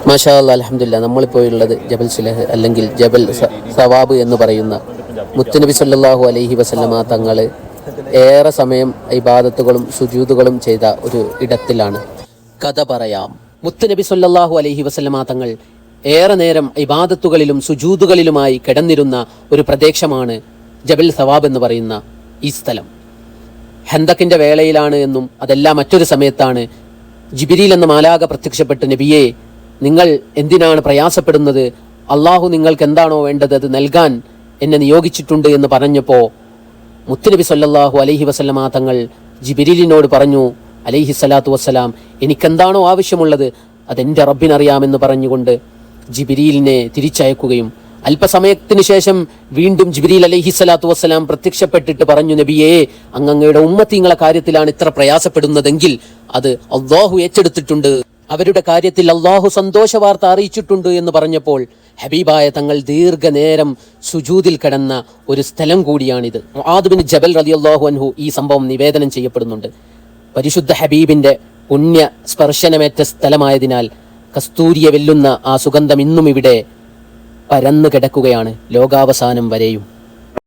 മാഷാ അല്ലാ, അൽഹംദുലില്ലാ. നമ്മളിപ്പോൾ ഉള്ളത് ജബൽ സുലഹ് അല്ലെങ്കിൽ ജബൽ സവാബ് എന്ന് പറയുന്ന മുത്തുനബി സല്ലല്ലാഹു അലൈഹി വസല്ലമ തങ്ങൾ ഏറെ സമയം ഇബാദത്തുകളും സുജൂദുകളും ചെയ്ത ഒരു ഇടത്തിലാണ്. കഥ പറയാം. മുത്തുനബി സല്ലല്ലാഹു അലൈഹി വസല്ലമ തങ്ങൾ ഏറെ നേരം ഇബാദത്തുകളിലും സുജൂദുകളിലുമായി കിടന്നിരുന്ന ഒരു പ്രദേശമാണ് ജബൽ സവാബ് എന്ന് പറയുന്ന ഈ സ്ഥലം. ഹന്തക്കിന്റെ വേളയിലാണ് എന്നും അതെല്ലാം മറ്റൊരു സമയത്താണ് ജിബ്രീൽ എന്ന മാലാഖ പ്രത്യക്ഷപ്പെട്ട്, നബിയെ, നിങ്ങൾ എന്തിനാണ് പ്രയാസപ്പെടുന്നത്? അള്ളാഹു നിങ്ങൾക്ക് എന്താണോ വേണ്ടത് അത് നൽകാൻ എന്നെ നിയോഗിച്ചിട്ടുണ്ട് എന്ന് പറഞ്ഞപ്പോൾ മുത്തുനബി സല്ലല്ലാഹു അലൈഹി വസല്ലമ തങ്ങൾ ജിബ്രീലിനോട് പറഞ്ഞു, അലൈഹി സ്വലാത്തു വസ്സലാം, എനിക്കെന്താണോ ആവശ്യമുള്ളത് അതെൻ്റെ റബ്ബിനറിയാമെന്ന് പറഞ്ഞുകൊണ്ട് ജിബ്രീലിനെ തിരിച്ചയക്കുകയും അല്പസമയത്തിന് ശേഷം വീണ്ടും ജിബ്രീൽ അലൈഹി സ്വലാത്തു വസ്സലാം പ്രത്യക്ഷപ്പെട്ടിട്ട് പറഞ്ഞു, നബിയേ, അങ്ങയുടെ ഉമ്മത്തീങ്ങളെ കാര്യത്തിലാണ് ഇത്ര പ്രയാസപ്പെടുന്നതെങ്കിൽ അത് അള്ളാഹു ഏറ്റെടുത്തിട്ടുണ്ട്, അവരുടെ കാര്യത്തിൽ അള്ളാഹു സന്തോഷ വാർത്ത അറിയിച്ചിട്ടുണ്ട് എന്ന് പറഞ്ഞപ്പോൾ ഹബീബായ തങ്ങൾ ദീർഘനേരം സുജൂദിൽ കിടന്ന ഒരു സ്ഥലം കൂടിയാണിത്. മുആദ് ബിൻ ജബൽ റളിയല്ലാഹു അൻഹു ഈ സംഭവം നിവേദനം ചെയ്യപ്പെടുന്നുണ്ട്. പരിശുദ്ധ ഹബീബിന്റെ പുണ്യ സ്പർശനമേറ്റ സ്ഥലമായതിനാൽ കസ്തൂരിയെ വെല്ലുന്ന ആ സുഗന്ധം ഇന്നും ഇവിടെ പരന്നു കിടക്കുകയാണ് ലോകാവസാനം വരെയും.